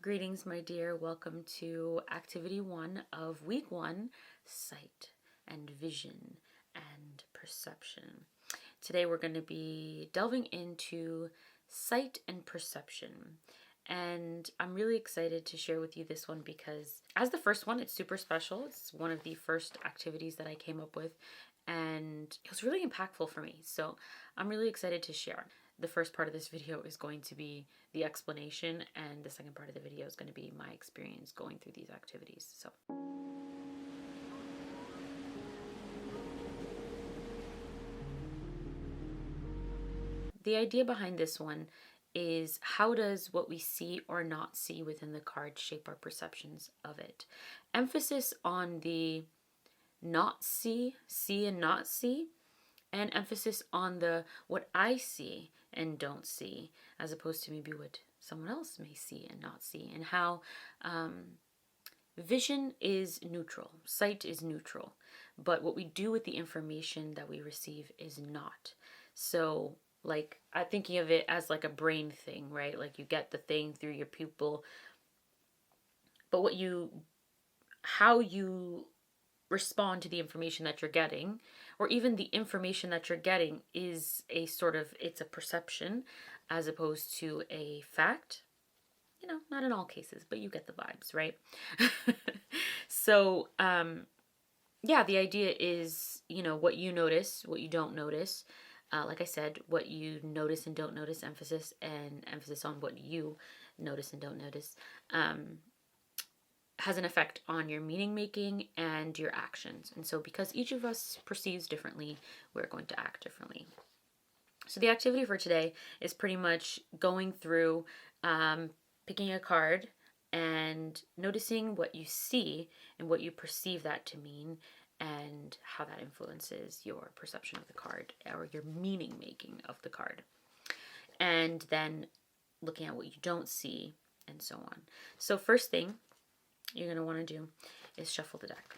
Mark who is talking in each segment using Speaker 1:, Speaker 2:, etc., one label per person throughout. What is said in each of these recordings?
Speaker 1: Greetings, my dear. Welcome to activity 1 of week 1, sight and vision and perception. Today we're going to be delving into sight and perception. And I'm really excited to share with you this one because as the first one, it's super special. It's one of the first activities that I came up with and it was really impactful for me. So I'm really excited to share. The first part of this video is going to be the explanation, and the second part of the video is going to be my experience going through these activities. So the idea behind this one is, how does what we see or not see within the card shape our perceptions of it? Emphasis on the not see and not see, and emphasis on the what I see and don't see, as opposed to maybe what someone else may see and not see, and how vision is neutral, sight is neutral, but what we do with the information that we receive is not. So like, I'm thinking of it as like a brain thing, right? Like you get the thing through your pupil, but how you respond to the information that you're getting, or even the information that you're getting, is a sort of, it's a perception as opposed to a fact. Not in all cases, but you get the vibes, right? So yeah, the idea is, what you notice, what you don't notice, like I said, what you notice and don't notice, emphasis on what you notice and don't notice, has an effect on your meaning making and your actions. And so because each of us perceives differently, we're going to act differently. So the activity for today is pretty much going through, picking a card and noticing what you see and what you perceive that to mean, and how that influences your perception of the card or your meaning making of the card. And then looking at what you don't see, and so on. So first thing you're going to want to do is shuffle the deck.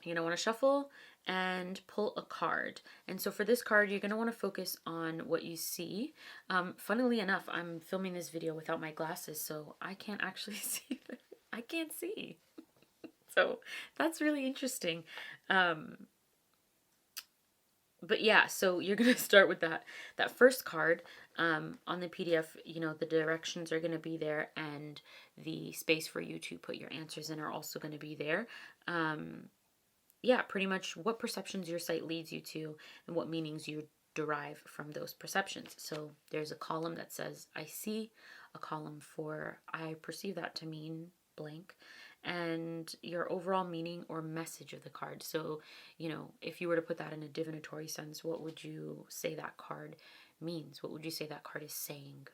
Speaker 1: You're going to want to shuffle and pull a card. And so for this card, you're going to want to focus on what you see. Funnily enough, I'm filming this video without my glasses, so I can't actually see. I can't see. So that's really interesting. But yeah, so you're going to start with that first card. On the PDF, the directions are going to be there, and the space for you to put your answers in are also going to be there. Yeah, pretty much what perceptions your sight leads you to and what meanings you derive from those perceptions. So there's a column that says I see, a column for I perceive that to mean blank, and your overall meaning or message of the card. So, if you were to put that in a divinatory sense, what would you say that card means? What would you say that card is saying?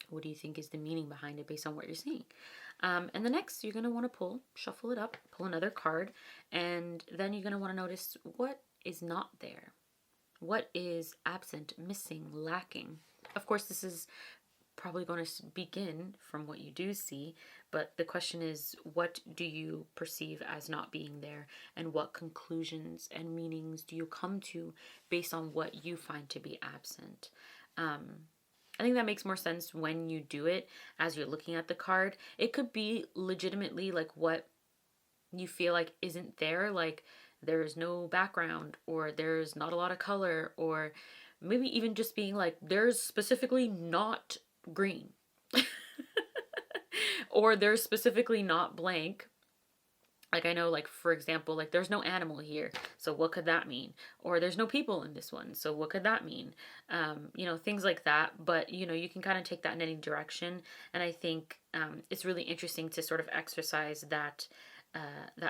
Speaker 1: What do you think is the meaning behind it based on what you're seeing? And the next, you're going to want to shuffle it up, pull another card, and then you're going to want to notice what is not there. What is absent, missing, lacking? Of course, this is probably going to begin from what you do see, but the question is, what do you perceive as not being there, and what conclusions and meanings do you come to based on what you find to be absent? I think that makes more sense when you do it as you're looking at the card. It could be legitimately like what you feel like isn't there, like there's no background, or there's not a lot of color, or maybe even just being like there's specifically not green or there's specifically not blank. Like, I know, like, for example, like there's no animal here, so what could that mean? Or there's no people in this one, so what could that mean? Things like that. But you can kind of take that in any direction, and I think it's really interesting to sort of exercise that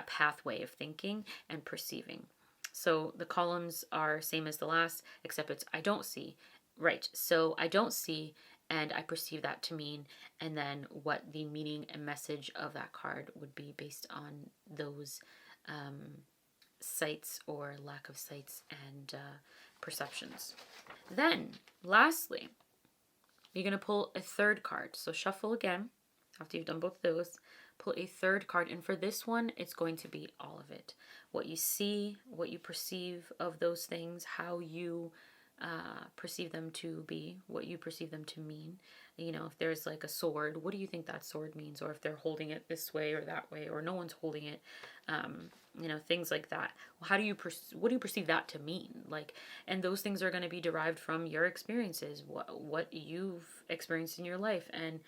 Speaker 1: pathway of thinking and perceiving. So the columns are same as the last, except it's I don't see. Right, so I don't see, and I perceive that to mean, and then what the meaning and message of that card would be based on those sights or lack of sights and perceptions. Then, lastly, you're going to pull a third card. So shuffle again after you've done both those. Pull a third card, and for this one, it's going to be all of it. What you see, what you perceive of those things, how you perceive them to be, what you perceive them to mean. You know, if there's like a sword, what do you think that sword means? Or if they're holding it this way or that way, or no one's holding it, you know, things like that. How do you what do you perceive that to mean? Like, and those things are going to be derived from your experiences, what you've experienced in your life. And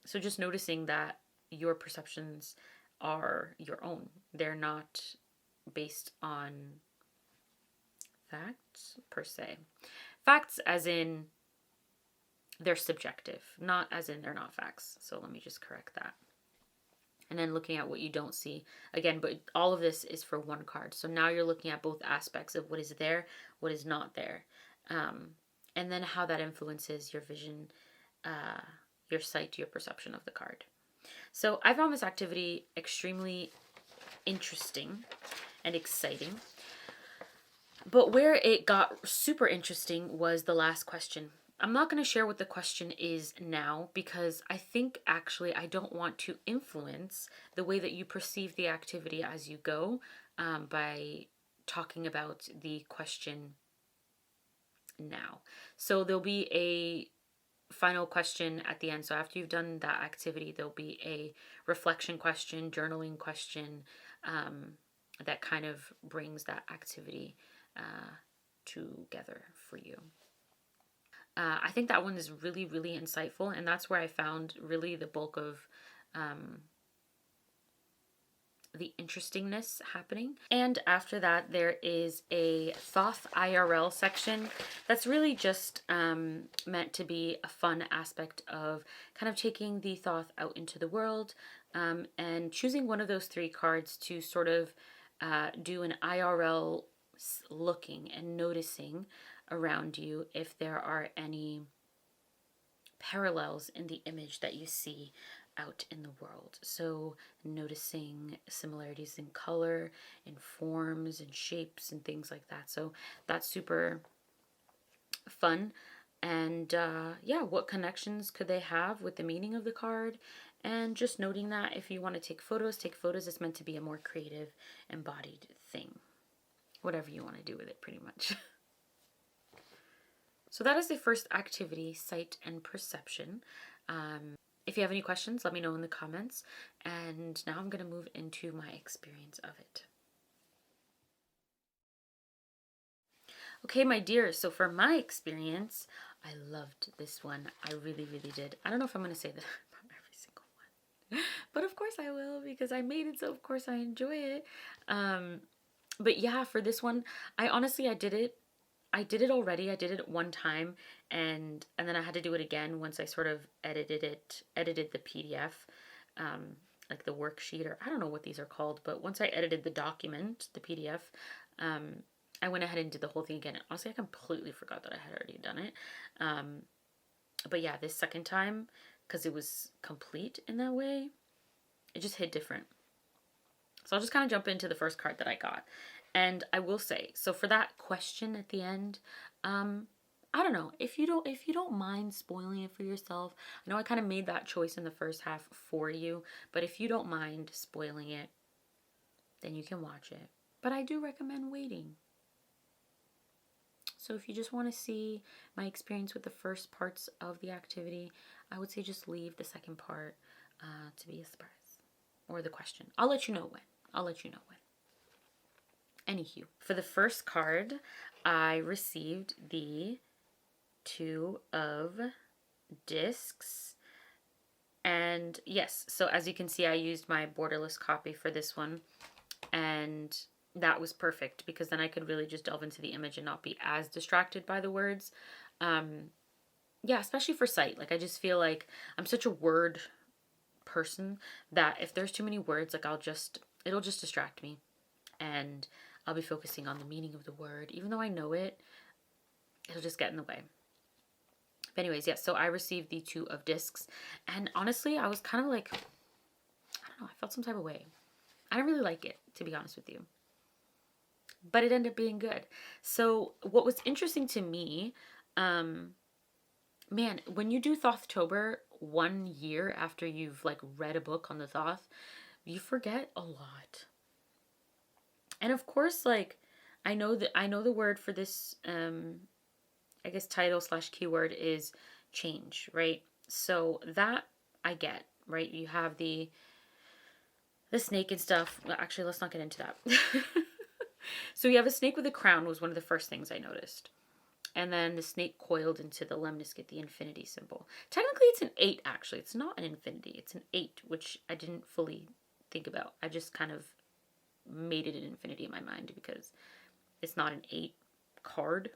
Speaker 1: so just noticing that your perceptions are your own. They're not based on facts per se. Facts as in they're subjective, not as in they're not facts. So let me just correct that. And then looking at what you don't see again, but all of this is for one card. So now you're looking at both aspects of what is there, what is not there, and then how that influences your vision, your sight, your perception of the card. So I found this activity extremely interesting and exciting. But where it got super interesting was the last question. I'm not going to share what the question is now because I think actually I don't want to influence the way that you perceive the activity as you go by talking about the question now. So there'll be a final question at the end. So after you've done that activity, there'll be a reflection question, journaling question that kind of brings that activity together for you. I think that one is really, really insightful, and that's where I found really the bulk of the interestingness happening. And after that, there is a Thoth IRL section that's really just meant to be a fun aspect of kind of taking the Thoth out into the world and choosing one of those 3 cards to sort of do an IRL looking and noticing around you if there are any parallels in the image that you see out in the world. So noticing similarities in color, in forms, and shapes, and things like that. So that's super fun. And yeah, what connections could they have with the meaning of the card? And just noting that if you want to take photos, take photos. It's meant to be a more creative, embodied thing. Whatever you want to do with it, pretty much. So that is the first activity, sight and perception. If you have any questions, let me know in the comments. And now I'm going to move into my experience of it. Okay, my dears, so for my experience, I loved this one. I really, really did. I don't know if I'm going to say that about every single one. But of course I will because I made it, so of course I enjoy it. But yeah, for this one, I did it. I did it already. I did it one time, and then I had to do it again once I sort of edited the PDF, like the worksheet, or I don't know what these are called, but once I edited the document, the PDF, I went ahead and did the whole thing again. Honestly, I completely forgot that I had already done it. But yeah, this second time, because it was complete in that way, it just hit different. So I'll just kind of jump into the first card that I got. And I will say, so for that question at the end, I don't know, if you don't mind spoiling it for yourself, I know I kind of made that choice in the first half for you, but if you don't mind spoiling it, then you can watch it. But I do recommend waiting. So if you just want to see my experience with the first parts of the activity, I would say just leave the second part to be a surprise. Or the question. I'll let you know when. Anywho, for the first card, I received the 2 of Discs. And yes, so as you can see, I used my borderless copy for this one. And that was perfect because then I could really just delve into the image and not be as distracted by the words. Yeah, especially for sight. Like, I just feel like I'm such a word person that if there's too many words, like it'll just distract me. And I'll be focusing on the meaning of the word. Even though I know it, it'll just get in the way. But anyways, yes, so I received the 2 of Discs. And honestly, I was kind of like, I don't know, I felt some type of way. I didn't really like it, to be honest with you. But it ended up being good. So what was interesting to me, man, when you do thothtober 1 year after you've like read a book on the Thoth, you forget a lot. And of course, like, I know the word for this, I guess title slash keyword is change, right? So that I get, right? You have the snake and stuff. Well, actually, let's not get into that. So you have a snake with a crown was one of the first things I noticed. And then the snake coiled into the lemniscate, the infinity symbol. Technically, it's an 8, actually. It's not an infinity. It's an 8, which I didn't fully think about. I just kind of made it an infinity in my mind because it's not an 8 card.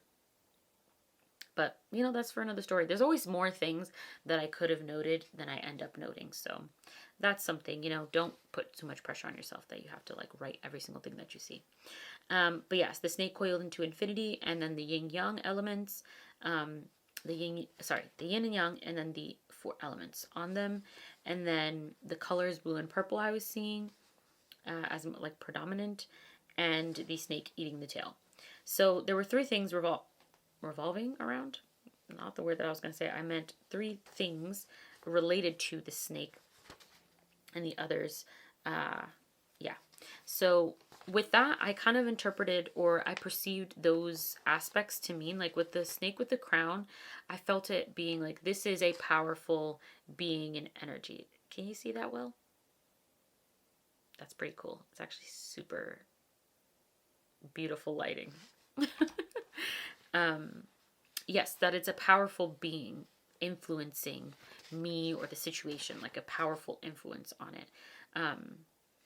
Speaker 1: But, you know, that's for another story. There's always more things that I could have noted than I end up noting. So that's something, you know, don't put too much pressure on yourself that you have to like write every single thing that you see. But yes, the snake coiled into infinity, and then the yin yang elements, the yin and yang, and then the 4 elements on them. And then the colors blue and purple I was seeing as like predominant, and the snake eating the tail. So there were 3 things revolving around, not the word that I was going to say. I meant 3 things related to the snake, and the others, yeah. So with that, I kind of interpreted, or I perceived those aspects to mean, like with the snake with the crown, I felt it being like, this is a powerful being and energy. Can you see that well? That's pretty cool. It's actually super beautiful lighting. Yes, that it's a powerful being influencing me or the situation, like a powerful influence on it.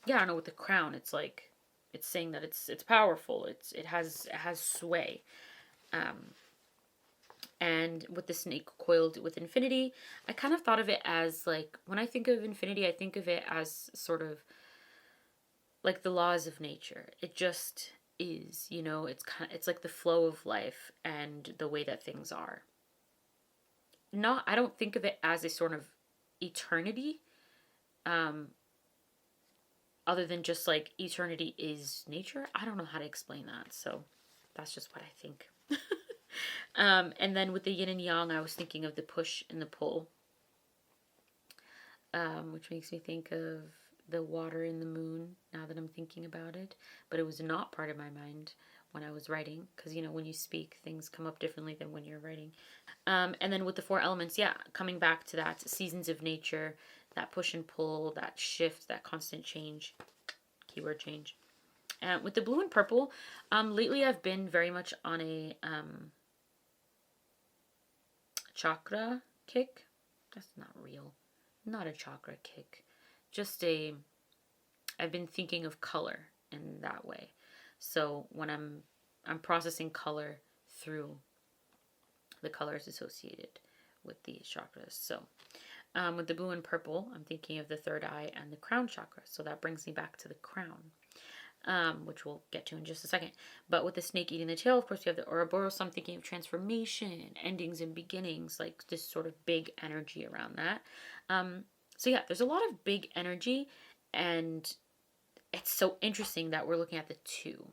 Speaker 1: Yeah, I don't know, with the crown, it's like, it's saying that it's powerful. It has sway. And with the snake coiled with infinity, I kind of thought of it as like, when I think of infinity, I think of it as sort of like the laws of nature. It just is, you know, it's like the flow of life and the way that things are. I don't think of it as a sort of eternity, other than just like eternity is nature. I don't know how to explain that, so that's just what I think. And then with the yin and yang, I was thinking of the push and the pull, which makes me think of the water and the moon, now that I'm thinking about it. But it was not part of my mind when I was writing, because, you know, when you speak, things come up differently than when you're writing. And then with the 4 elements, yeah, coming back to that, seasons of nature, that push and pull, that shift, that constant change, keyword change. With the blue and purple, lately I've been very much on a chakra kick. That's not real. Not a chakra kick. Just I've been thinking of color in that way. So when I'm processing color through the colors associated with these chakras. So with the blue and purple, I'm thinking of the 3rd eye and the crown chakra. So that brings me back to the crown, which we'll get to in just a second. But with the snake eating the tail, of course, you have the Ouroboros. So I'm thinking of transformation, endings and beginnings, like this sort of big energy around that. So yeah, there's a lot of big energy, and it's so interesting that we're looking at the 2.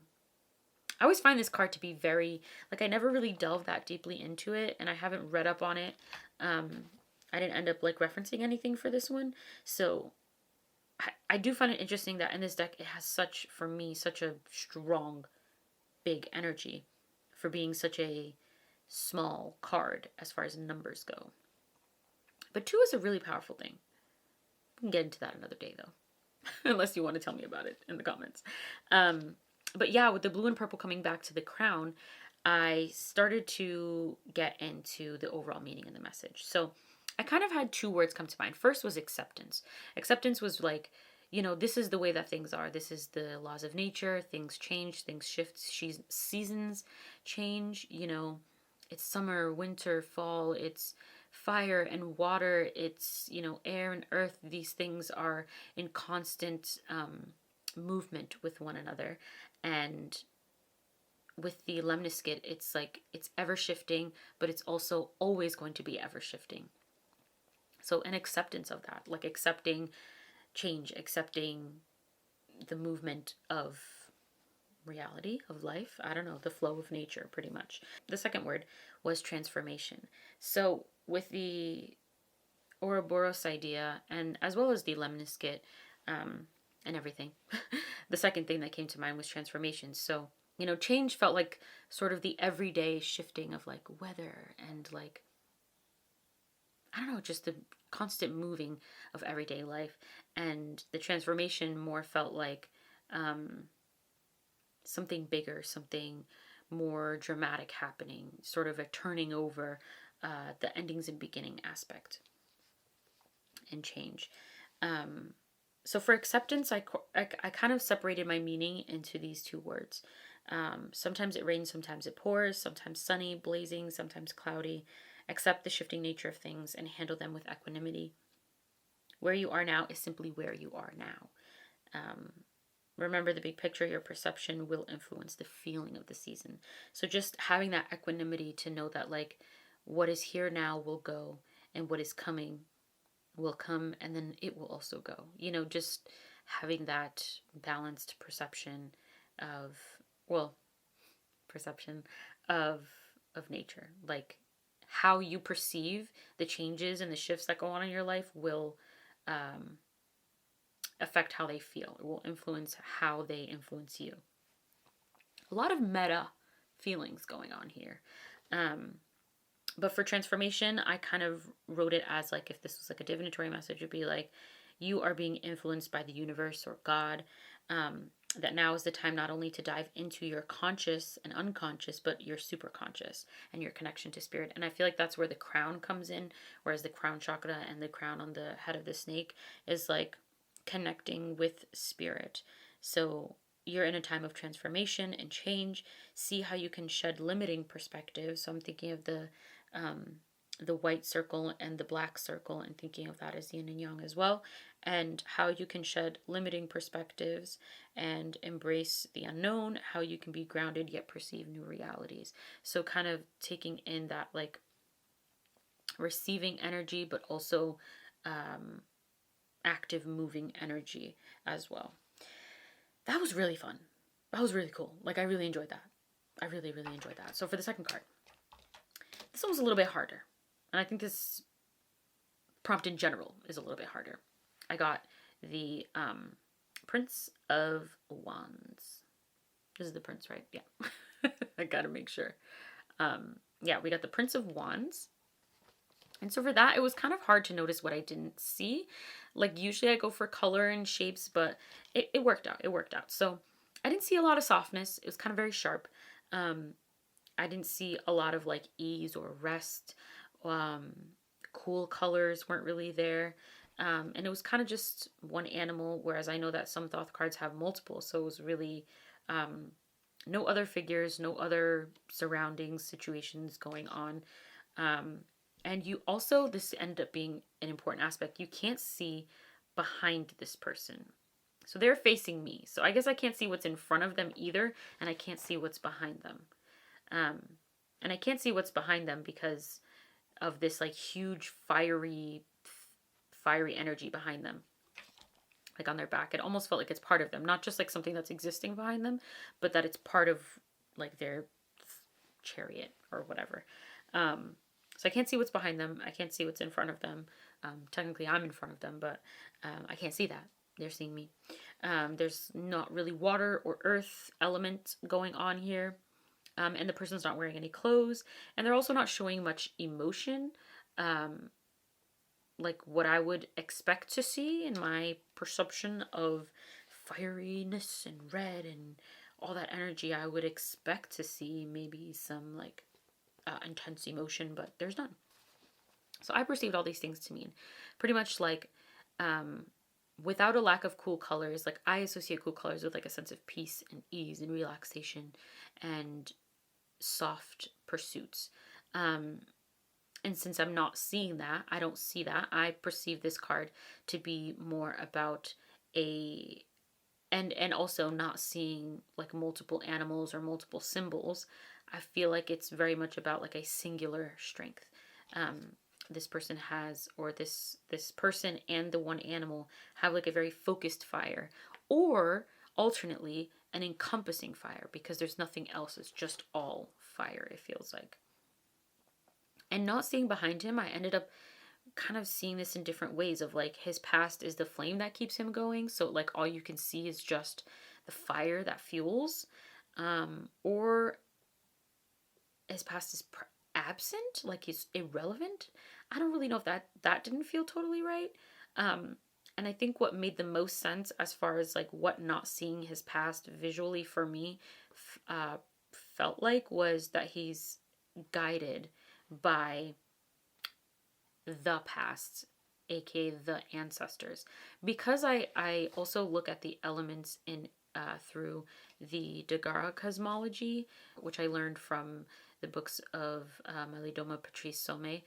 Speaker 1: I always find this card to be very, like, I never really delved that deeply into it, and I haven't read up on it. I didn't end up, like, referencing anything for this one. So I do find it interesting that in this deck, it has for me, such a strong, big energy for being such a small card as far as numbers go. But 2 is a really powerful thing. We can get into that another day, though. Unless you want to tell me about it in the comments. But yeah, with the blue and purple coming back to the crown, I started to get into the overall meaning of the message. So I kind of had 2 words come to mind. First was acceptance. Acceptance was like, you know, this is the way that things are. This is the laws of nature. Things change, things shift, seasons change. You know, it's summer, winter, fall, it's fire and water, it's, you know, air and earth. These things are in constant movement with one another. And with the lemniscate, it's like, it's ever shifting, but it's also always going to be ever shifting. So an acceptance of that, like accepting change, accepting the movement of reality, of life. I don't know, the flow of nature, pretty much. The second word was transformation. So with the Ouroboros idea, and as well as the lemniscate and everything, the second thing that came to mind was transformation. So Change felt like sort of the everyday shifting of like weather and like, I don't know, just the constant moving of everyday life. And the transformation more felt like um, something bigger, something more dramatic happening, sort of a turning over, the endings and beginning aspect and change. So for acceptance, I kind of separated my meaning into these two words. Sometimes it rains, sometimes it pours, sometimes sunny, blazing, sometimes cloudy. Accept the shifting nature of things and handle them with equanimity. Where you are now is simply where you are now. Remember the big picture, your perception will influence the feeling of the season. So just having that equanimity to know that like what is here now will go and what is coming will come and then it will also go. Just having that balanced perception of, well, perception of nature. Like how you perceive the changes and the shifts that go on in your life will affect how they feel. It will influence how they influence you. A lot of meta feelings going on here. But for transformation, I kind of wrote it as like, if this was like a divinatory message, it'd be like, you are being influenced by the universe or God. That now is the time not only to dive into your conscious and unconscious, but your super conscious and your connection to spirit. And I feel like that's where the crown comes in, whereas the crown chakra and the crown on the head of the snake is like connecting with spirit. So you're in a time of transformation and change. See how you can shed limiting perspectives. So I'm thinking of the white circle and the black circle and thinking of that as yin and yang as well, and how you can shed limiting perspectives and embrace the unknown, how you can be grounded yet perceive new realities. So kind of taking in that like receiving energy, but also active moving energy as well. That was really fun. That was really cool. Like I really enjoyed that. I really, really enjoyed that. So for the second card, this one was a little bit harder. And I think this prompt in general is a little bit harder. I got the Prince of Wands. This is the prince, right? Yeah. I gotta make sure. Yeah, we got the Prince of Wands. And so for that, it was kind of hard to notice what I didn't see. Like usually I go for color and shapes, but it worked out. It worked out. So I didn't see a lot of softness. It was kind of very sharp. I didn't see a lot of like ease or rest. Cool colors weren't really there. And it was kind of just one animal, whereas I know that some Thoth cards have multiple. So it was really no other figures, no other surroundings, situations going on. And you also, this ended up being an important aspect, you can't see behind this person. So they're facing me. So I guess I can't see what's in front of them either, and I can't see what's behind them. And I can't see what's behind them because of this like huge fiery energy behind them. Like on their back. It almost felt like it's part of them. Not just like something that's existing behind them, but that it's part of like their chariot or whatever. So I can't see what's behind them. I can't see what's in front of them. Technically I'm in front of them, but I can't see that. They're seeing me. There's not really water or earth element going on here. And the person's not wearing any clothes. And they're also not showing much emotion. Like what I would expect to see in my perception of fieriness and red and all that energy. I would expect to see maybe some like intense emotion, but there's none. So I perceived all these things to mean pretty much like without a lack of cool colors. Like I associate cool colors with like a sense of peace and ease and relaxation and soft pursuits. And since I'm not seeing that, I don't see that, I perceive this card to be more about and also not seeing like multiple animals or multiple symbols. I feel like it's very much about like a singular strength. This person has, or this person and the one animal have like a very focused fire, or alternately an encompassing fire, because there's nothing else. It's just all fire, it feels like. And not seeing behind him, I ended up kind of seeing this in different ways of like his past is the flame that keeps him going. So like all you can see is just the fire that fuels. or his past is absent, like he's irrelevant. I don't really know if that didn't feel totally right. And I think what made the most sense as far as like what not seeing his past visually for me felt like was that he's guided by the past, aka the ancestors. Because I also look at the elements in through the Dagara cosmology, which I learned from the books of Malidoma Patrice Somé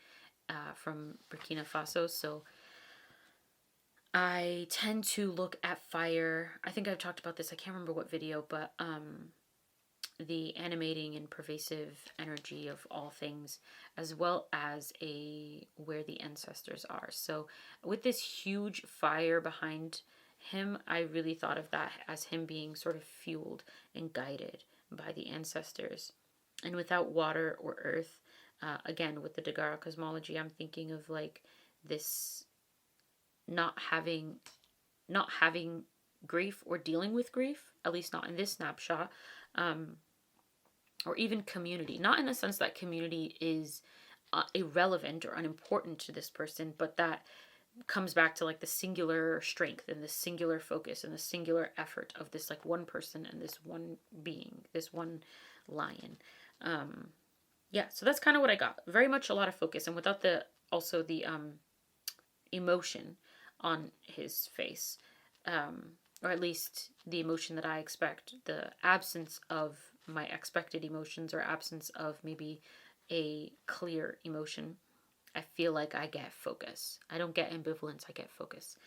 Speaker 1: from Burkina Faso. So I tend to look at fire. I think I've talked about this. I can't remember what video, but the animating and pervasive energy of all things, as well as where the ancestors are. So with this huge fire behind him, I really thought of that as him being sort of fueled and guided by the ancestors. And without water or earth, again, with the Dagara cosmology, I'm thinking of like this not having grief or dealing with grief, at least not in this snapshot, or even community. Not in the sense that community is irrelevant or unimportant to this person, but that comes back to like the singular strength and the singular focus and the singular effort of this like one person and this one being, this one lion. Yeah, so that's kind of what I got. Very much a lot of focus, and without the emotion on his face, or at least the emotion that I expect, the absence of my expected emotions or absence of maybe a clear emotion. I feel like I get focus. I don't get ambivalence, I get focus.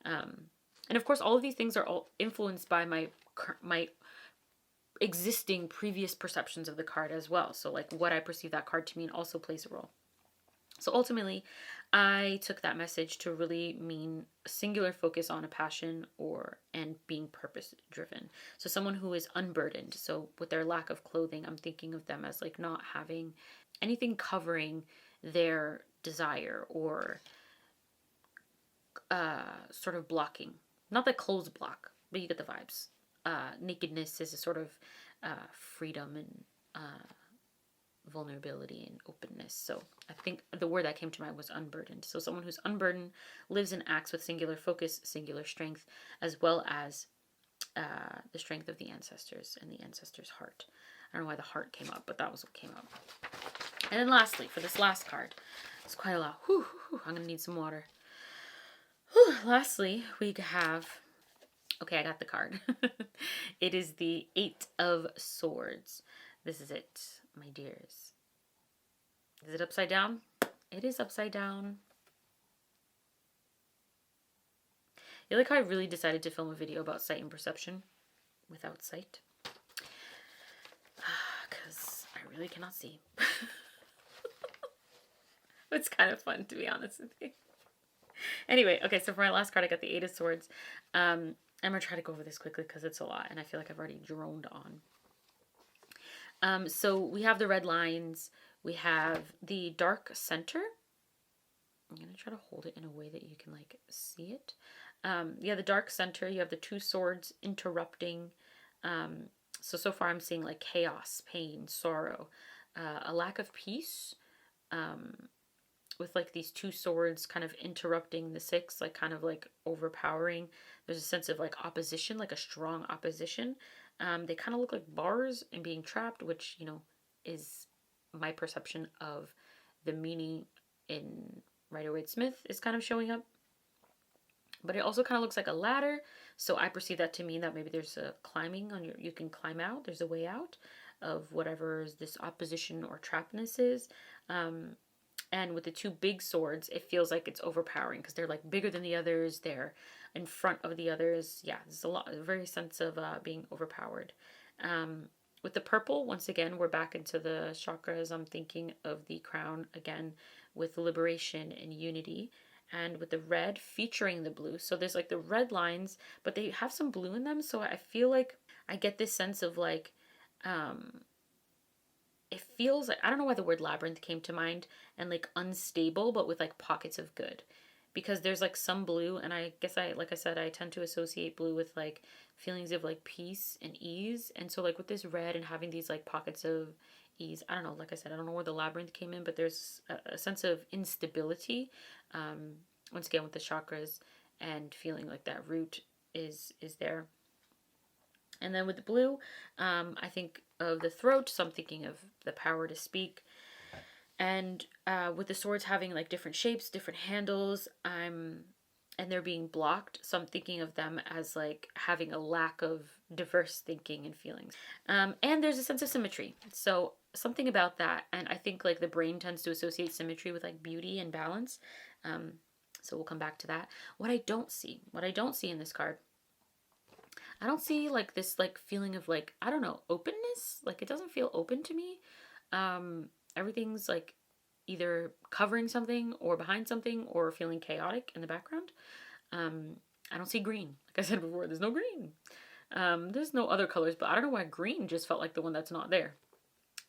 Speaker 1: And of course, all of these things are all influenced by my existing previous perceptions of the card as well. So like what I perceive that card to mean also plays a role. So ultimately, I took that message to really mean a singular focus on a passion and being purpose driven. So someone who is unburdened. So with their lack of clothing, I'm thinking of them as like not having anything covering their desire or sort of blocking. Not that clothes block, but you get the vibes. Nakedness is a sort of freedom and vulnerability and openness. So I think the word that came to mind was unburdened. So someone who's unburdened lives and acts with singular focus, singular strength, as well as the strength of the ancestors and the ancestors' heart. I don't know why the heart came up, but that was what came up. And then lastly, for this last card, it's quite a lot. I'm going to need some water. Lastly, we have... Okay, I got the card. It is the 8 of Swords. This is it, my dears. Is it upside down? It is upside down. You like how I really decided to film a video about sight and perception without sight? Because I really cannot see. It's kind of fun, to be honest with you. Anyway, okay, so for my last card, I got the 8 of Swords. I'm going to try to go over this quickly because it's a lot, and I feel like I've already droned on. So we have the red lines. We have the dark center. I'm going to try to hold it in a way that you can, like, see it. Yeah, the dark center. You have the 2 swords interrupting. So far I'm seeing, like, chaos, pain, sorrow, a lack of peace, with like these 2 swords kind of interrupting the 6, like kind of like overpowering. There's a sense of like opposition, like a strong opposition. They kind of look like bars and being trapped, which, you know, is my perception of the meaning in Rider-Waite-Smith is kind of showing up. But it also kind of looks like a ladder. So I perceive that to mean that maybe there's a climbing on you can climb out. There's a way out of whatever this opposition or trappedness is. And with the 2 big swords, it feels like it's overpowering because they're like bigger than the others. They're in front of the others. Yeah, there's a very sense of being overpowered. With the purple, once again, we're back into the chakras. I'm thinking of the crown again with liberation and unity. And with the red featuring the blue. So there's like the red lines, but they have some blue in them. So I feel like I get this sense of like, it feels like, I don't know why the word labyrinth came to mind, and like unstable, but with like pockets of good. because there's like some blue, and I guess like I said, I tend to associate blue with like feelings of like peace and ease. And so like with this red and having these like pockets of ease, I don't know, like I said, I don't know where the labyrinth came in, but there's a sense of instability, once again with the chakras, and feeling like that root is there. And then with the blue, I think of the throat, so I'm thinking of the power to speak. And with the swords having like different shapes, different handles, and they're being blocked, so I'm thinking of them as like having a lack of diverse thinking and feelings. And there's a sense of symmetry, so something about that. And I think like the brain tends to associate symmetry with like beauty and balance. So we'll come back to that. What I don't see in this card, I don't see like this like feeling of like, I don't know, openness. Like it doesn't feel open to me. Everything's like either covering something or behind something or feeling chaotic in the background. I don't see green. Like I said before, there's no green. There's no other colors, but I don't know why green just felt like the one that's not there.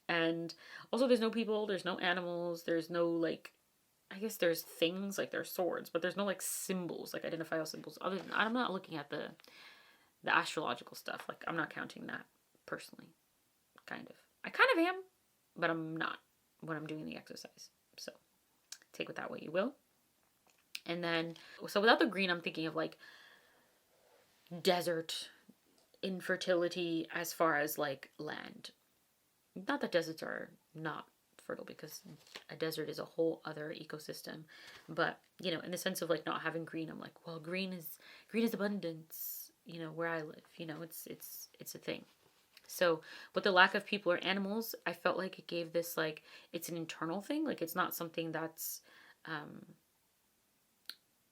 Speaker 1: And also there's no people, there's no animals, there's no like, I guess there's things, like there's swords, but there's no like symbols, like identifiable symbols. Other than, I'm not looking at the astrological stuff. Like I'm not counting that personally. Kind of. I kind of am, but I'm not when I'm doing the exercise. So take with that what you will. And then, so without the green, I'm thinking of like desert, infertility as far as like land. Not that deserts are not fertile, because a desert is a whole other ecosystem, but you know, in the sense of like not having green, I'm like, well, green is abundance, you know, where I live, you know, it's a thing. So with the lack of people or animals, I felt like it gave this like, it's an internal thing, like it's not something that's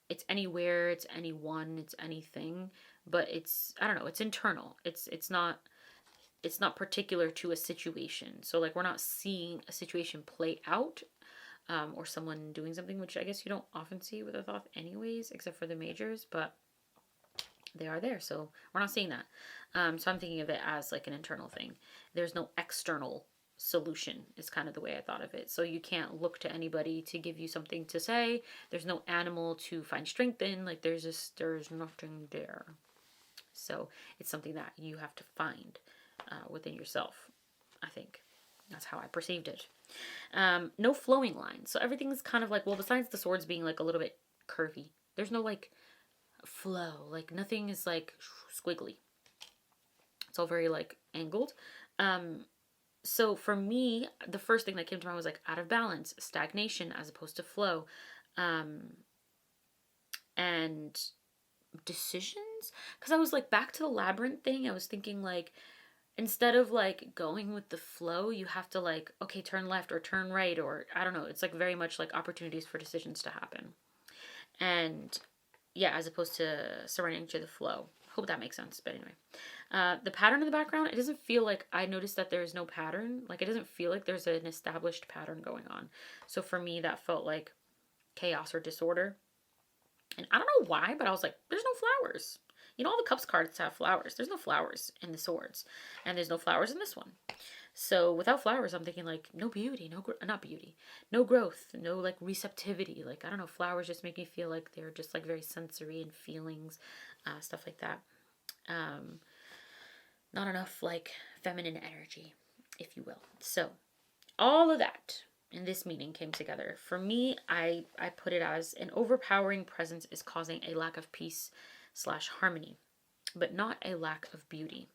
Speaker 1: it's anywhere, it's anyone, it's anything, but it's, I don't know, it's internal. It's not particular to a situation. So like we're not seeing a situation play out, or someone doing something, which I guess you don't often see with a thoth anyways, except for the majors, but they are there, so we're not seeing that. So I'm thinking of it as like an internal thing. There's no external solution is kind of the way I thought of it. So you can't look to anybody to give you something to say. There's no animal to find strength in. Like there's nothing there. So it's something that you have to find within yourself, I think. That's how I perceived it. No flowing lines. So everything's kind of like, well, besides the swords being like a little bit curvy, there's no like flow. Like nothing is like squiggly. It's all very like angled. So for me, the first thing that came to mind was like out of balance, stagnation as opposed to flow, and decisions. Because I was like back to the labyrinth thing. I was thinking like, instead of like going with the flow, you have to like, okay, turn left or turn right, or I don't know. It's like very much like opportunities for decisions to happen. And yeah, as opposed to surrendering to the flow. Hope that makes sense. But anyway, the pattern in the background, it doesn't feel like, I noticed that there's no pattern. Like it doesn't feel like there's an established pattern going on. So for me, that felt like chaos or disorder. And I don't know why, but I was like, there's no flowers. You know, all the cups cards have flowers. There's no flowers in the swords. And there's no flowers in this one. So without flowers, I'm thinking like no beauty, not beauty, no growth, no like receptivity. Like, I don't know, flowers just make me feel like they're just like very sensory and feelings, stuff like that. Not enough like feminine energy, if you will. So all of that in this meeting came together. For me, I put it as an overpowering presence is causing a lack of peace / harmony, but not a lack of beauty.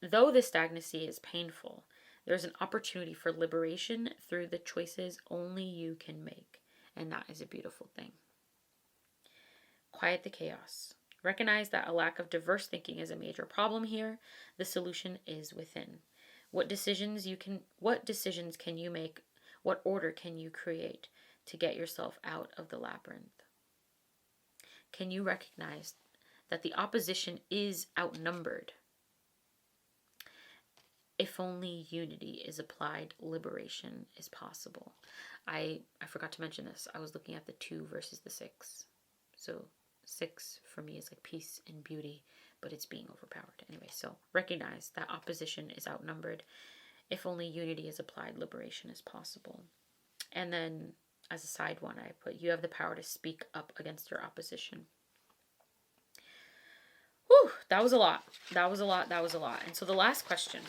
Speaker 1: Though this stagnancy is painful, there's an opportunity for liberation through the choices only you can make, and that is a beautiful thing. Quiet the chaos. Recognize that a lack of diverse thinking is a major problem here. The solution is within. What decisions can you make? What order can you create to get yourself out of the labyrinth? Can you recognize that the opposition is outnumbered? If only unity is applied, liberation is possible. I forgot to mention this. I was looking at the 2 versus the 6. So 6 for me is like peace and beauty, but it's being overpowered. Anyway, so recognize that opposition is outnumbered. If only unity is applied, liberation is possible. And then as a side one, I put, you have the power to speak up against your opposition. Whew, that was a lot. That was a lot. That was a lot. And so the last question,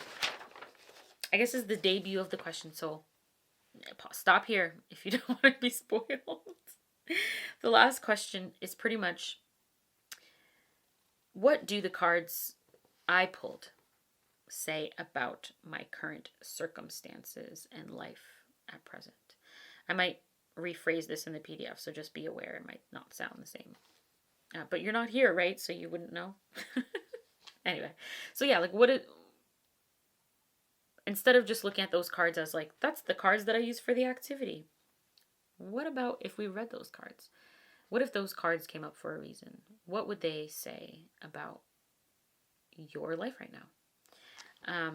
Speaker 1: I guess, is the debut of the question. So stop here if you don't want to be spoiled. The last question is pretty much, what do the cards I pulled say about my current circumstances and life at present? I might rephrase this in the PDF, so just be aware it might not sound the same. But you're not here, right? So you wouldn't know. Anyway, so yeah, like instead of just looking at those cards as like, that's the cards that I use for the activity. What about if we read those cards? What if those cards came up for a reason? What would they say about your life right now?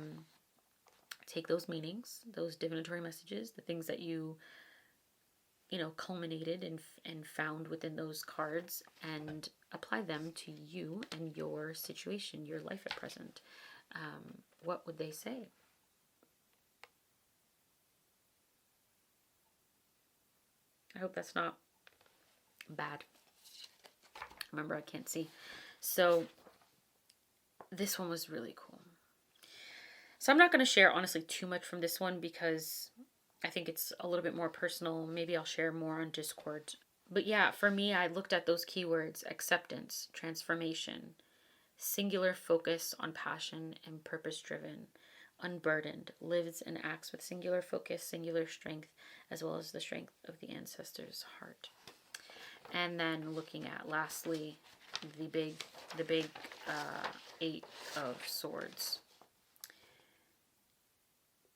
Speaker 1: Take those meanings, those divinatory messages, the things that you culminated and found within those cards, and apply them to you and your situation, your life at present. What would they say? I hope that's not bad. Remember, I can't see. So this one was really cool. So I'm not going to share, honestly, too much from this one because I think it's a little bit more personal. Maybe I'll share more on Discord. But yeah, for me, I looked at those keywords: acceptance, transformation, singular focus on passion and purpose-driven, unburdened, lives and acts with singular focus, singular strength, as well as the strength of the ancestor's heart. And then looking at, lastly, the big Eight of Swords.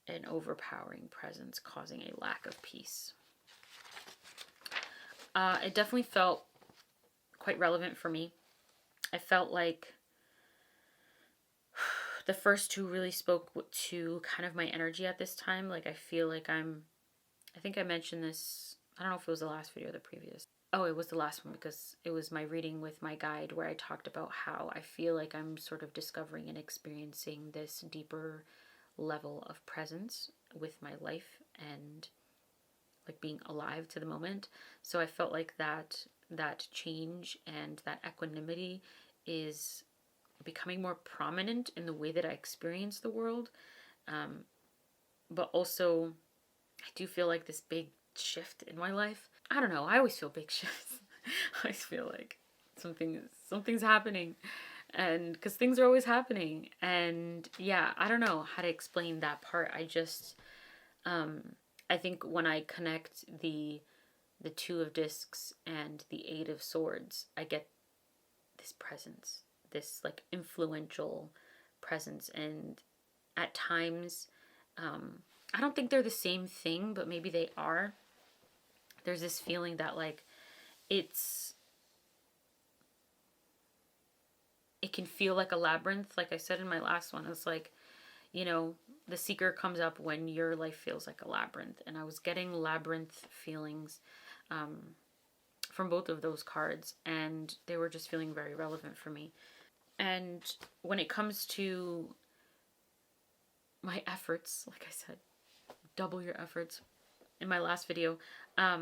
Speaker 1: An overpowering presence causing a lack of peace. It definitely felt quite relevant for me. I felt like the first two really spoke to kind of my energy at this time. Like, I feel like I think I mentioned this, I don't know if it was the last video or the previous. Oh, it was the last one, because it was my reading with my guide where I talked about how I feel like I'm sort of discovering and experiencing this deeper level of presence with my life and like being alive to the moment. So I felt like that change and that equanimity is becoming more prominent in the way that I experience the world. But also I do feel like this big shift in my life. I don't know, I always feel big shifts. I always feel like something's happening, and because things are always happening. And yeah, I don't know how to explain that part. I just I think when I connect the Two of Discs and the Eight of Swords, I get this presence, this like influential presence. And at times, I don't think they're the same thing, but maybe they are. There's this feeling that like it can feel like a labyrinth. Like I said in my last one, it's like, the seeker comes up when your life feels like a labyrinth. And I was getting labyrinth feelings from both of those cards, and they were just feeling very relevant for me. And when it comes to my efforts, like I said, double your efforts. In my last video, I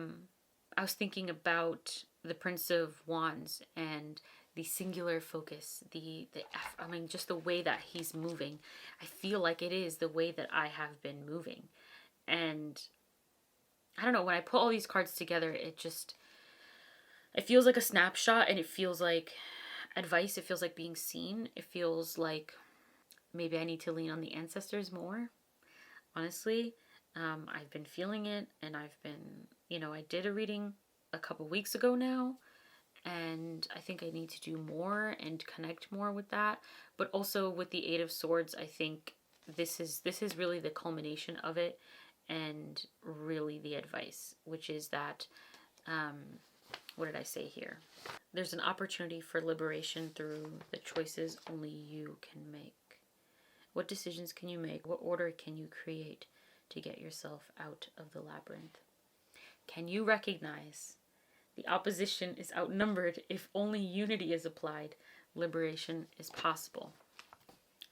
Speaker 1: was thinking about the Prince of Wands and the singular focus, just the way that he's moving. I feel like it is the way that I have been moving. And I don't know, when I put all these cards together, it feels like a snapshot, and it feels like advice. It feels like being seen. It feels like maybe I need to lean on the ancestors more, honestly. I've been feeling it, and I've been, I did a reading a couple weeks ago now, and I think I need to do more and connect more with that. But also with the Eight of Swords, I think this is really the culmination of it, and really the advice, which is that, what did I say here? There's an opportunity for liberation through the choices only you can make. What decisions can you make? What order can you create to get yourself out of the labyrinth? Can you recognize the opposition is outnumbered? If only unity is applied, liberation is possible.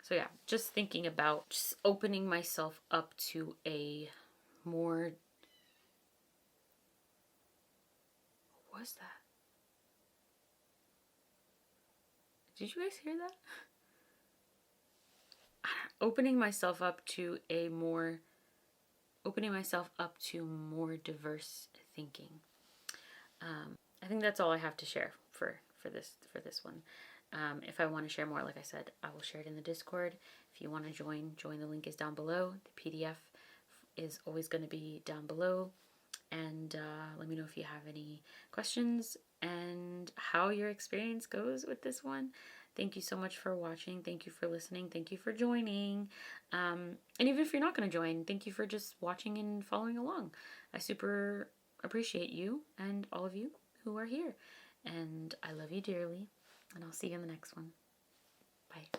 Speaker 1: So yeah, just thinking about just opening myself up to a more was that? Did you guys hear that? Opening myself up to more diverse thinking. I think that's all I have to share for this one. If I want to share more, like I said, I will share it in the Discord. If you want to join, the link is down below. The PDF is always going to be down below. And let me know if you have any questions and how your experience goes with this one. Thank you so much for watching. Thank you for listening. Thank you for joining. And even if you're not going to join, thank you for just watching and following along. I super appreciate you and all of you who are here. And I love you dearly. And I'll see you in the next one. Bye.